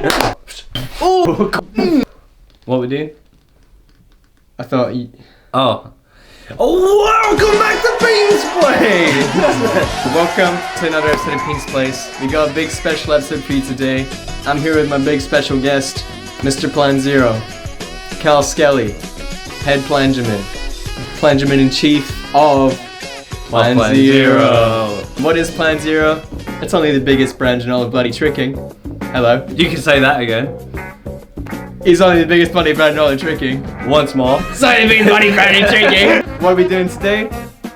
Oh! What we do? I thought you... Oh, welcome back to PEAN'S PLACE! Welcome to another episode of PEAN'S PLACE. We got a big special episode for you today. I'm here with my big special guest, Mr. Plan Zero, Cal Skelly, Head Planjamin, Planjamin in Chief of Plan Zero. What is Plan Zero? It's only the biggest brand in all of bloody tricking. Hello. You can say that again. He's only the biggest bloody brand in all of tricking. Once more. It's only the biggest bloody brand in tricking. What are we doing today?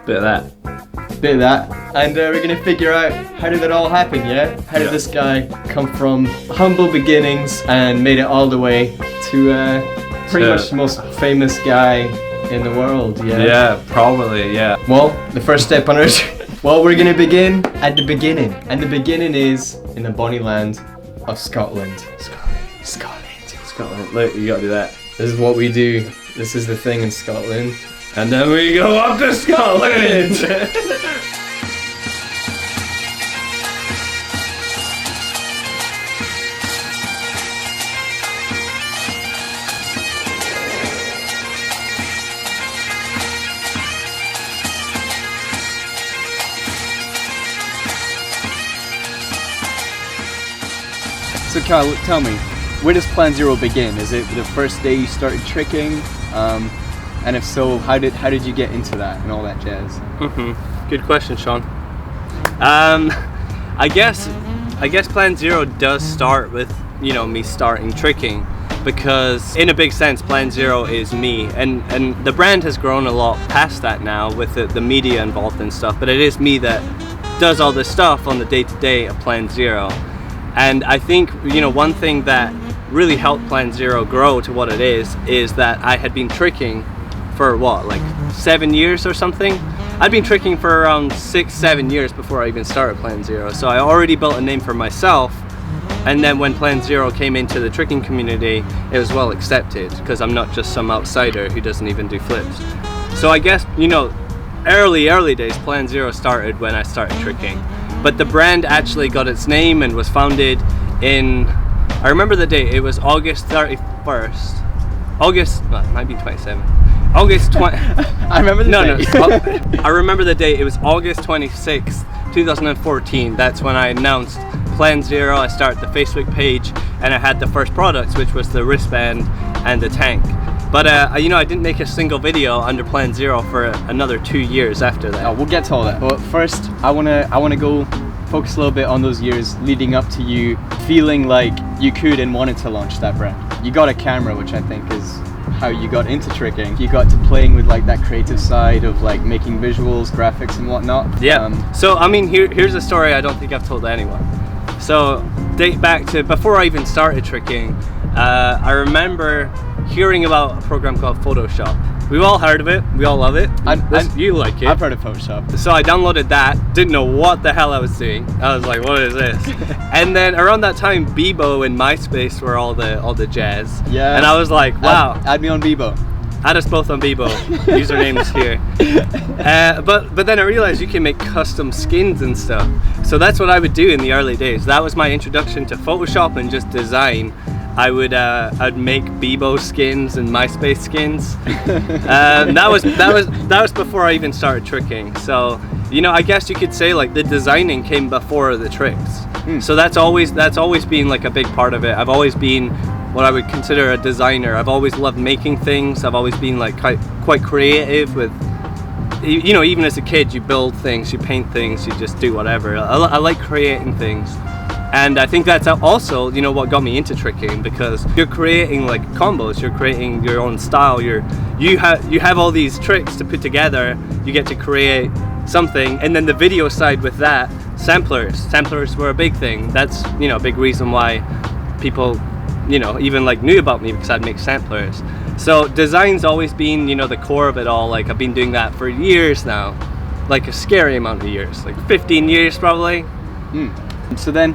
Bit of that. Bit of that. And we're gonna figure out how did it all happen, yeah? How did this guy come from humble beginnings and made it all the way to pretty much the most famous guy in the world, yeah? Yeah, probably, yeah. Well, the first step on it, well, we're gonna begin at the beginning. And the beginning is in the bonny land of Scotland. Scotland. Look, you gotta do that. This is what we do. This is the thing in Scotland. And then we go up to Scotland! So Kyle, tell me, where does Plan Zero begin? Is it the first day you started tricking? And if so, how did you get into that and all that jazz? Good question, Sean. I guess Plan Zero does start with, you know, me starting tricking, because in a big sense Plan Zero is me, and the brand has grown a lot past that now with the media involved and stuff, but it is me that does all this stuff on the day-to-day of Plan Zero. And I think, you know, one thing that really helped Plan Zero grow to what it is that I had been tricking for what, like 7 years or something? I'd been tricking for around 6-7 years before I even started Plan Zero, so I already built a name for myself. And then when Plan Zero came into the tricking community, it was well accepted, because I'm not just some outsider who doesn't even do flips. So I guess, you know, early days, Plan Zero started when I started tricking. But the brand actually got its name and was founded in, I remember the date, it was August 31st. It might be 27. August 20. I remember the date. I remember the date, it was August 26th, 2014. That's when I announced Plan Zero. I started the Facebook page and I had the first products, which was the wristband and the tank. But you know, I didn't make a single video under Plan Zero for another 2 years after that. Oh, we'll get to all that. But first, I wanna go focus a little bit on those years leading up to you feeling like you could and wanted to launch that brand. You got a camera, which I think is how you got into tricking. You got to playing with like that creative side of like making visuals, graphics and whatnot. Yeah. So I mean, here's a story I don't think I've told anyone. So date back to before I even started tricking. I remember hearing about a program called Photoshop. We've all heard of it, we all love it. You like it. I've heard of Photoshop. So I downloaded that, didn't know what the hell I was doing. I was like, what is this? And then around that time, Bebo and MySpace were all the jazz. Yeah. And I was like, wow. Add me on Bebo. Add us both on Bebo. Username is here. But then I realized you can make custom skins and stuff. So that's what I would do in the early days. That was my introduction to Photoshop and just design. I'd make Bebo skins and MySpace skins. That was before I even started tricking. So, you know, I guess you could say like the designing came before the tricks. So that's always been like a big part of it. I've always been what I would consider a designer. I've always loved making things. I've always been like quite creative with, you know, even as a kid you build things, you paint things, you just do whatever. I like creating things. And I think that's also, you know, what got me into tricking, because you're creating like combos, you're creating your own style, you have all these tricks to put together, you get to create something. And then the video side with that, samplers were a big thing. That's, you know, a big reason why people, you know, even like knew about me, because I'd make samplers. So design's always been, you know, the core of it all. Like I've been doing that for years now, like a scary amount of years, like 15 years probably. So then,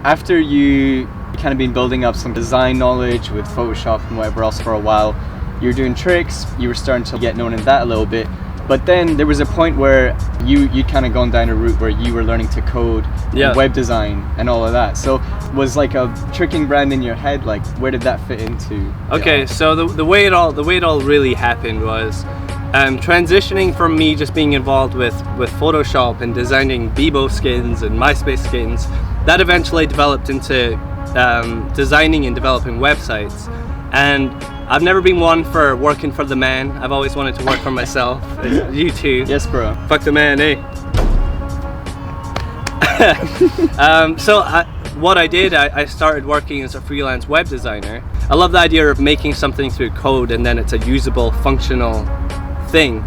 after you kind of been building up some design knowledge with Photoshop and whatever else for a while, you were doing tricks, you were starting to get known in that a little bit. But then there was a point where you kind of gone down a route where you were learning to code, Yeah. and web design, and all of that. So was like a tricking brand in your head? Like, where did that fit into? Okay, so the way it all really happened was transitioning from me just being involved with Photoshop and designing Bebo skins and MySpace skins. That eventually developed into designing and developing websites. And I've never been one for working for the man. I've always wanted to work for myself. You too. Yes, bro. Fuck the man, eh? What I did, I started working as a freelance web designer. I love the idea of making something through code and then it's a usable, functional thing.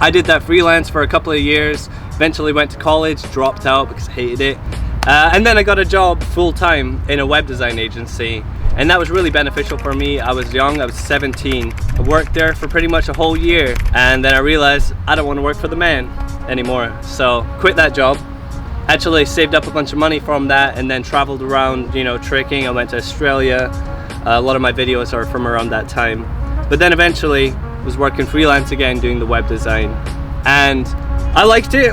I did that freelance for a couple of years, eventually went to college, dropped out because I hated it. And then I got a job full-time in a web design agency. And that was really beneficial for me. I was young, I was 17. I worked there for pretty much a whole year. And then I realized I don't want to work for the man anymore. So quit that job. Actually saved up a bunch of money from that and then traveled around, you know, tricking. I went to Australia. A lot of my videos are from around that time. But then eventually was working freelance again, doing the web design. And I liked it.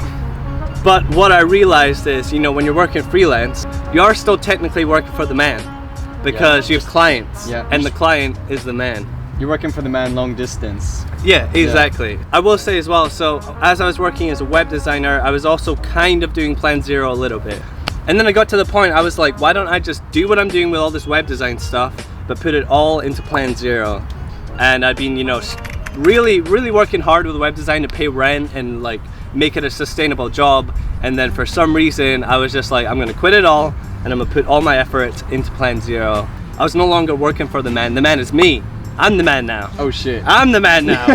But what I realized is, you know, when you're working freelance, you are still technically working for the man. Because you have clients, and the client is the man. You're working for the man long distance. Yeah, exactly. Yeah. I will say as well, so as I was working as a web designer, I was also kind of doing Plan Zero a little bit. And then I got to the point, I was like, why don't I just do what I'm doing with all this web design stuff, but put it all into Plan Zero. And I've been, you know, really working hard with web design to pay rent and like make it a sustainable job. And then for some reason, I was just like, I'm gonna quit it all and I'm gonna put all my efforts into Plan Zero. I was no longer working for the man. The man is me. I'm the man now. Oh shit. I'm the man now.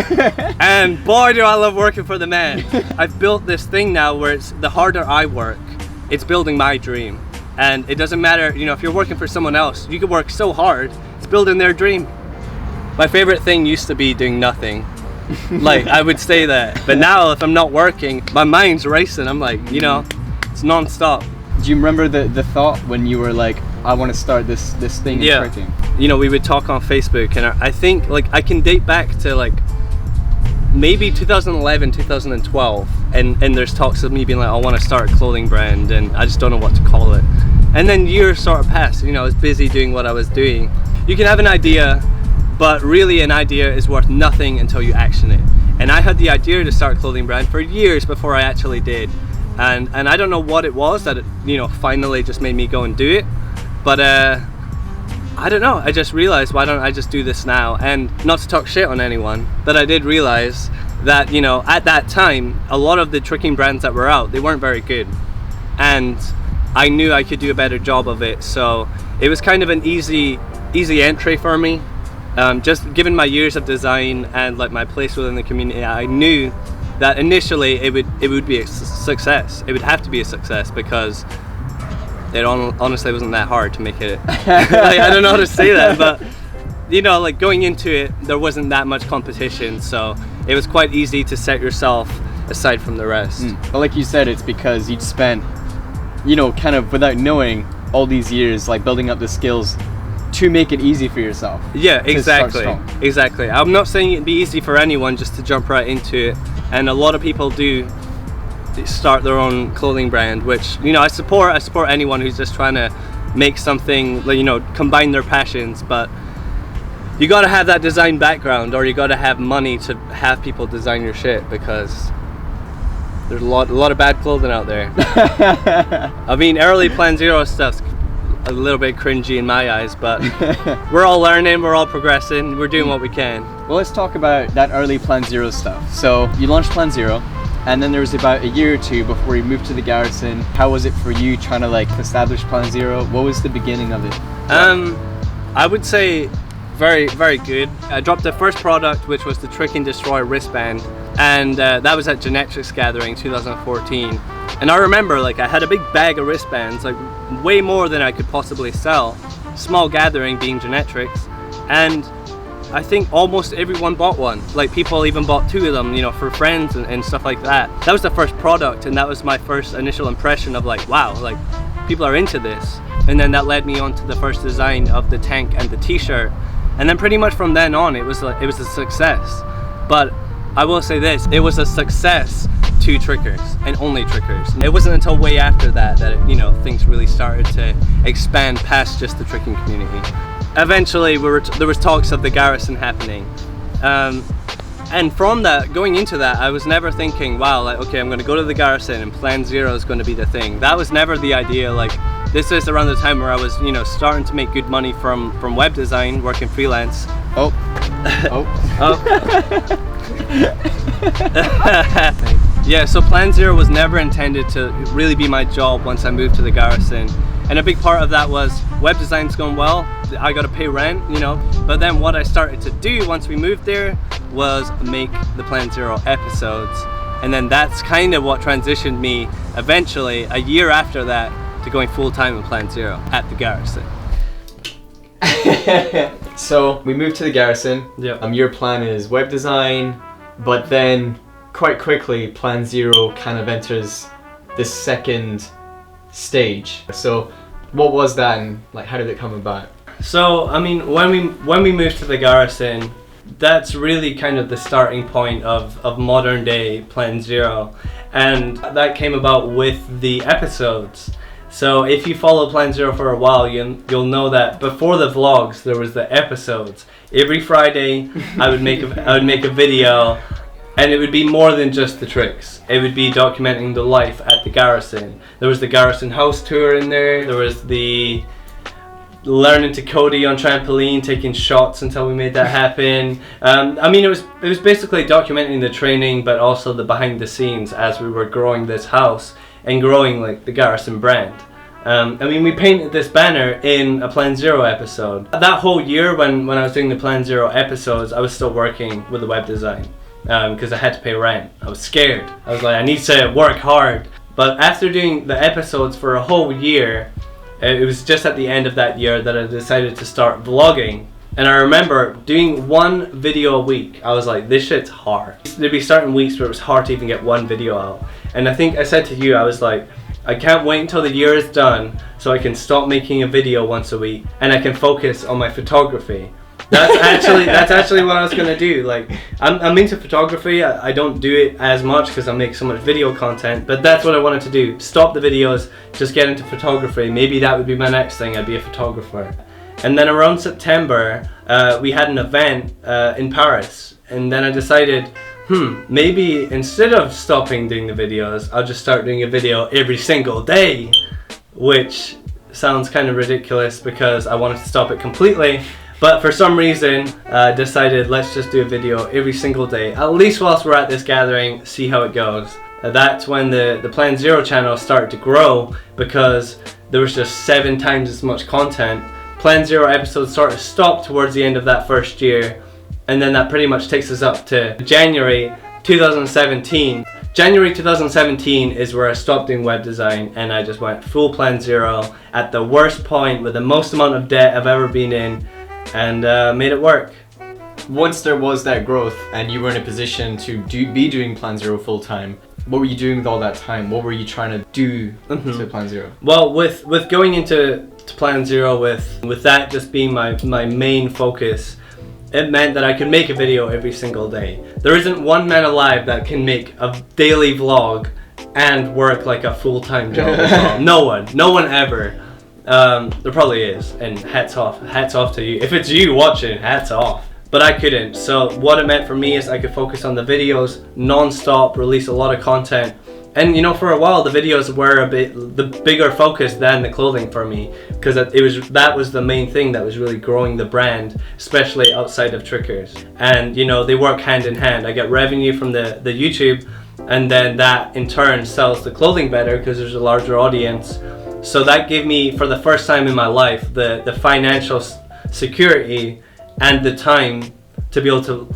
And boy, do I love working for the man. I've built this thing now where it's the harder I work, it's building my dream. And it doesn't matter, you know, if you're working for someone else, you could work so hard, it's building their dream. My favorite thing used to be doing nothing. Like, I would say that. But now, if I'm not working, my mind's racing. I'm like, you know, it's non-stop. Do you remember the thought when you were like, I want to start this thing in tricking? You know, we would talk on Facebook, and I think, like, I can date back to, like, maybe 2011, 2012, and there's talks of me being like, I want to start a clothing brand, and I just don't know what to call it. And then years sort of passed, you know, I was busy doing what I was doing. You can have an idea, but really an idea is worth nothing until you action it. And I had the idea to start a clothing brand for years before I actually did. And I don't know what it was that, you know, finally just made me go and do it. But I don't know, I just realized, why don't I just do this now? And not to talk shit on anyone, but I did realize that, you know, at that time, a lot of the tricking brands that were out, they weren't very good. And I knew I could do a better job of it. So it was kind of an easy entry for me. Just given my years of design and like my place within the community, I knew that initially it would be a success. It would have to be a success because it honestly wasn't that hard to make it. Like, I don't know how to say that, but you know, like going into it, there wasn't that much competition, so it was quite easy to set yourself aside from the rest. But like you said, it's because you'd spent, you know, kind of without knowing all these years, like building up the skills to make it easy for yourself. Yeah, exactly. I'm not saying it'd be easy for anyone just to jump right into it, and a lot of people do start their own clothing brand, which, you know, I support anyone who's just trying to make something, you know, combine their passions, but you got to have that design background, or you got to have money to have people design your shit, because there's a lot of bad clothing out there. I mean, early Plan Zero stuff's a little bit cringy in my eyes, but we're all learning, we're all progressing, we're doing what we can. Well, let's talk about that early Plan Zero stuff. So you launched Plan Zero, and then there was about a year or two before you moved to the Garrison. How was it for you trying to like establish Plan Zero? What was the beginning of it? I would say very, very good. I dropped the first product, which was the Trick and Destroy wristband, and that was at Genetics Gathering 2014. And I remember, like, I had a big bag of wristbands, like way more than I could possibly sell. Small gathering being Genetics, and I think almost everyone bought one. Like, people even bought 2 of them, you know, for friends and stuff like that. That was the first product, and that was my first initial impression of like, wow, like people are into this. And then that led me on to the first design of the tank and the t-shirt. And then pretty much from then on, it was a success. But I will say this, it was a success to Trickers and only Trickers. It wasn't until way after that that things really started to expand past just the tricking community. Eventually there was talks of the Garrison happening. And from that, going into that, I was never thinking, wow, like, okay, I'm going to go to the Garrison and Plan Zero is going to be the thing. That was never the idea. Like, this is around the time where I was, starting to make good money from web design, working freelance. Oh. Yeah, so Plan Zero was never intended to really be my job once I moved to the Garrison. And a big part of that was web design's going well, I got to pay rent, But then what I started to do once we moved there was make the Plan Zero episodes. And then that's kind of what transitioned me eventually, a year after that, to going full-time in Plan Zero at the Garrison. So we moved to the Garrison. Yeah. Your plan is web design, but then quite quickly Plan Zero kind of enters this second stage. So what was that, and like how did it come about? So I mean, when we moved to the Garrison, that's really kind of the starting point of modern day Plan Zero, and that came about with the episodes. So if you follow Plan Zero for a while, you'll know that before the vlogs there was the episodes. Every Friday I would make a video, and it would be more than just the tricks. It would be documenting the life at the Garrison. There was the Garrison house tour in there. There was the learning to Cody on trampoline, taking shots until we made that happen. I mean, it was basically documenting the training, but also the behind the scenes as we were growing this house and growing like the Garrison brand. I mean, we painted this banner in a Plan Zero episode. That whole year when I was doing the Plan Zero episodes, I was still working with the web design because I had to pay rent. I was scared. I was like, I need to work hard. But after doing the episodes for a whole year, it was just at the end of that year that I decided to start vlogging. And I remember doing one video a week. I was like, this shit's hard. There'd be certain weeks where it was hard to even get one video out. And I think I said to you, I was like, I can't wait until the year is done so I can stop making a video once a week and I can focus on my photography. That's actually what I was gonna do. Like, I'm into photography. I don't do it as much because I make so much video content, but that's what I wanted to do. Stop the videos, just get into photography. Maybe that would be my next thing. I'd be a photographer. And then around September, we had an event in Paris, and then I decided, maybe instead of stopping doing the videos, I'll just start doing a video every single day, which sounds kind of ridiculous because I wanted to stop it completely. But for some reason, decided let's just do a video every single day, at least whilst we're at this gathering, see how it goes. That's when the Plan Zero channel started to grow because there was just 7 times as much content. Plan Zero episodes sort of stopped towards the end of that first year, and then that pretty much takes us up to January 2017. January 2017 is where I stopped doing web design and I just went full Plan Zero at the worst point with the most amount of debt I've ever been in, and made it work. Once there was that growth and you were in a position to be doing Plan Zero full time, what were you doing with all that time? What were you trying to do to Plan Zero? Well, with going into Plan Zero, with that just being my main focus, it meant that I could make a video every single day. There isn't one man alive that can make a daily vlog and work like a full-time job as well. No one ever. There probably is, and hats off to you. If it's you watching, hats off. But I couldn't. So what it meant for me is I could focus on the videos non-stop, release a lot of content. And for a while the videos were a bit the bigger focus than the clothing for me, because that was the main thing that was really growing the brand, especially outside of Trickers. And they work hand in hand. I get revenue from the YouTube, and then that in turn sells the clothing better because there's a larger audience. So that gave me, for the first time in my life, the financial security and the time to be able to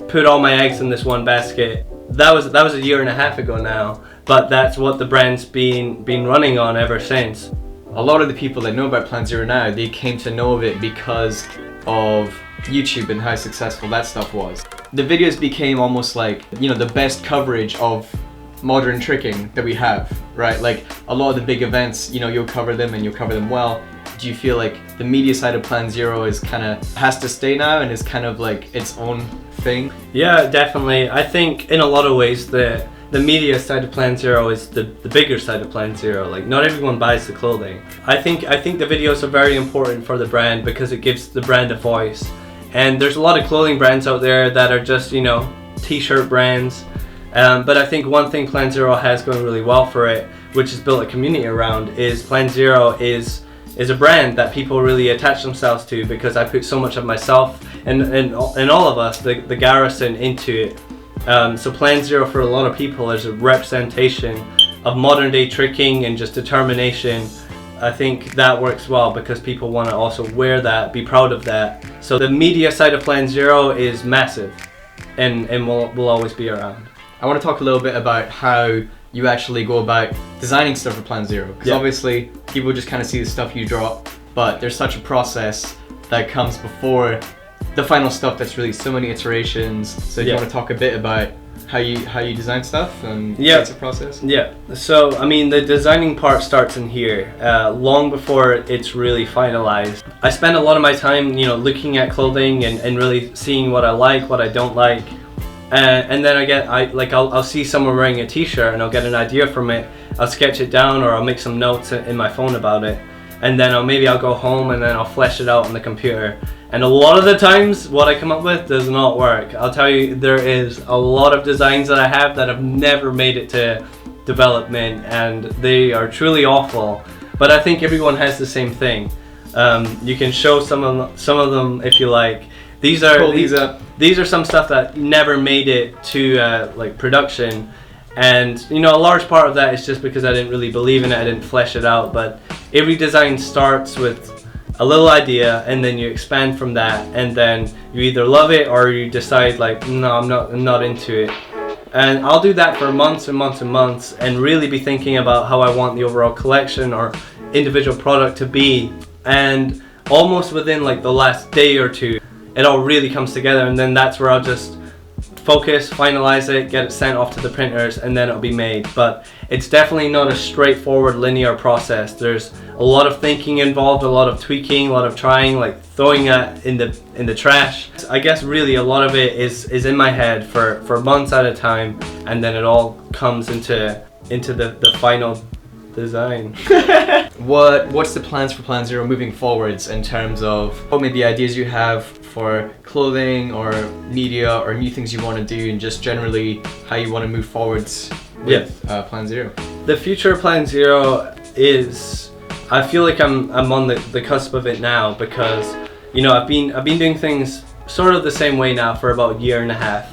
put all my eggs in this one basket. That was a year and a half ago now, but that's what the brand's been running on ever since. A lot of the people that know about Plan Zero now, they came to know of it because of YouTube and how successful that stuff was. The videos became almost like, the best coverage of modern tricking that we have, right? Like a lot of the big events, you'll cover them and you'll cover them well. Do you feel like the media side of Plan Zero is has to stay now and is kind of like its own thing? Yeah, definitely. I think in a lot of ways the media side of Plan Zero is the bigger side of Plan Zero. Like, not everyone buys the clothing. I think the videos are very important for the brand because it gives the brand a voice. And there's a lot of clothing brands out there that are just, you know, t-shirt brands. But I think one thing Plan Zero has going really well for it, which has built a community around, is Plan Zero is a brand that people really attach themselves to, because I put so much of myself and all of us, the garrison, into it. So Plan Zero for a lot of people is a representation of modern day tricking and just determination. I think that works well because people want to also wear that, be proud of that. So the media side of Plan Zero is massive and will always be around. I want to talk a little bit about how you actually go about designing stuff for Plan Zero. Because obviously people just kind of see the stuff you drop, but there's such a process that comes before the final stuff that's released, so many iterations. So do you want to talk a bit about how you design stuff and it's a process? Yeah, so I mean the designing part starts in here, long before it's really finalized. I spend a lot of my time, you know, looking at clothing and really seeing what I like, what I don't like. And then I'll see someone wearing a t-shirt and I'll get an idea from it. I'll sketch it down or I'll make some notes in my phone about it. And then I'll go home and then I'll flesh it out on the computer. And a lot of the times what I come up with does not work. I'll tell you, there is a lot of designs that I have that have never made it to development and they are truly awful. But I think everyone has the same thing. You can show some of them if you like. These are some stuff that never made it to like production, and you know, a large part of that is just because I didn't really believe in it. I didn't flesh it out. But every design starts with a little idea, and then you expand from that, and then you either love it or you decide like, no, I'm not into it. And I'll do that for months and months and months, and really be thinking about how I want the overall collection or individual product to be. And almost within like the last day or two, it all really comes together, and then that's where I'll just focus, finalize it, get it sent off to the printers, and then it'll be made. But it's definitely not a straightforward linear process. There's a lot of thinking involved, a lot of tweaking, a lot of trying, like throwing it in the trash. I guess really a lot of it is in my head for months at a time, and then it all comes into the final design. What's the plans for Plan Zero moving forwards in terms of what maybe ideas you have for clothing or media or new things you want to do, and just generally how you want to move forwards with Plan Zero? The future of Plan Zero is, I feel like I'm on the cusp of it now, because you know, I've been doing things sort of the same way now for about a year and a half.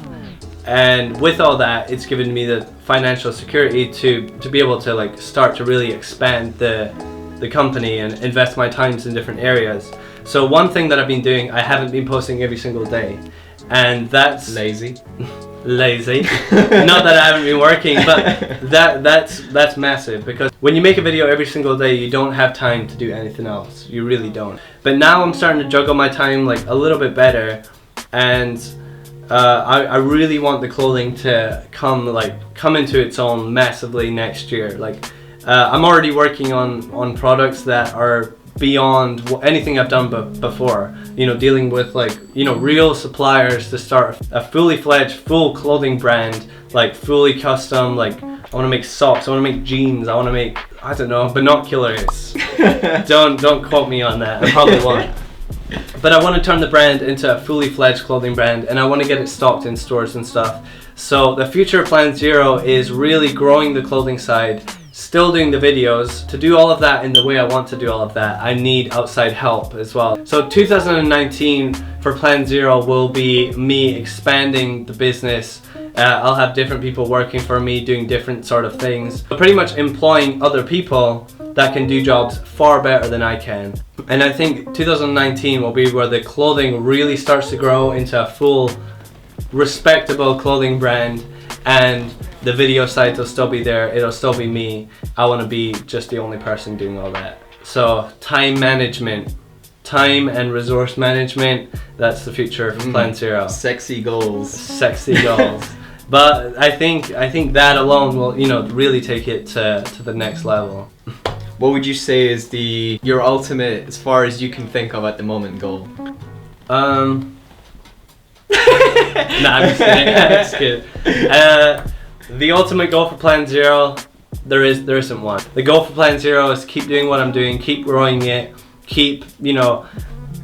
And with all that, it's given me the financial security to be able to like start to really expand the company and invest my times in different areas. So one thing that I've been doing, I haven't been posting every single day, and that's lazy. Not that I haven't been working, but that's massive, because when you make a video every single day, you don't have time to do anything else. You really don't. But now I'm starting to juggle my time like a little bit better, and I really want the clothing to come into its own massively next year. Like I'm already working on products that are beyond anything I've done before. You know, dealing with like, you know, real suppliers to start a fully fledged full clothing brand, like fully custom. Like I want to make socks, I want to make jeans, I want to make, I don't know, binoculars. don't quote me on that. I probably won't. But I want to turn the brand into a fully fledged clothing brand, and I want to get it stocked in stores and stuff. So the future of Plan Zero is really growing the clothing side, still doing the videos. To do all of that in the way I want to do all of that, I need outside help as well. So 2019 for Plan Zero will be me expanding the business. I'll have different people working for me, doing different sort of things, but pretty much employing other people that can do jobs far better than I can. And I think 2019 will be where the clothing really starts to grow into a full, respectable clothing brand, and the video side will still be there, it'll still be me. I want to be just the only person doing all that. So time management, time and resource management, that's the future for Plan Zero. Sexy goals. Sexy goals. But I think that alone will, you know, really take it to the next level. What would you say is your ultimate, as far as you can think of at the moment, goal? Nah, I'm just kidding. I'm just kidding. The ultimate goal for Plan Zero, there isn't one. The goal for Plan Zero is keep doing what I'm doing, keep growing it, keep, you know,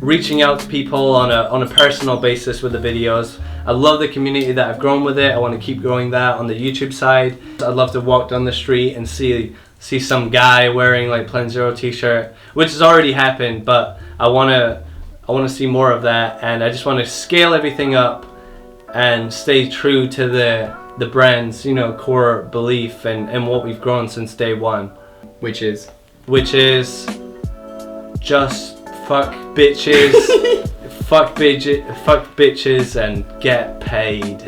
reaching out to people on a personal basis with the videos. I love the community that I've grown with it. I want to keep growing that on the YouTube side. I'd love to walk down the street and see some guy wearing like Plan Zero t-shirt, which has already happened, but I want to see more of that, and I just want to scale everything up and stay true to the brand's, you know, core belief and what we've grown since day one, Which is just fuck bitches, fuck bitches and get paid.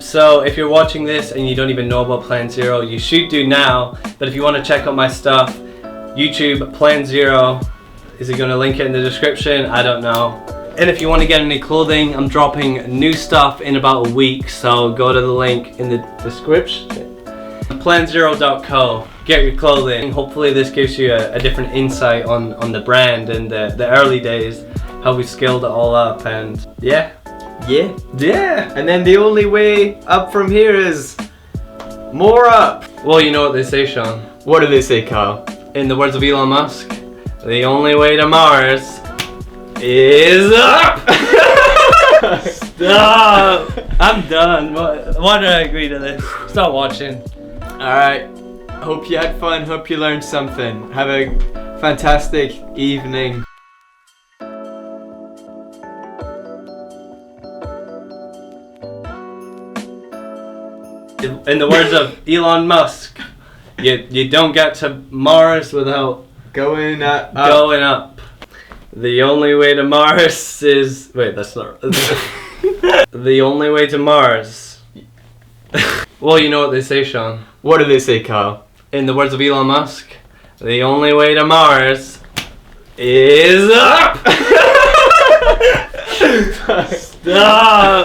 So if you're watching this and you don't even know about Plan Zero, you should do now. But if you want to check out my stuff, YouTube Plan Zero. Is it going to link it in the description? I don't know. And if you want to get any clothing, I'm dropping new stuff in about a week, so go to the link in the description. Planzero.co. Get your clothing. Hopefully this gives you a different insight on the brand and the early days, how we scaled it all up, and yeah. And then the only way up from here is more up. Well, you know what they say, Sean. What do they say, Kyle? In the words of Elon Musk, the only way to Mars is up! Stop! I'm done. Why did I agree to this? Stop watching. Alright, hope you had fun, hope you learned something. Have a fantastic evening. In the words of Elon Musk, you don't get to Mars without Going up. going up. The only way to Mars is... Wait, that's not... The only way to Mars... Well, you know what they say, Sean. What do they say, Kyle? In the words of Elon Musk, the only way to Mars is up! Stop!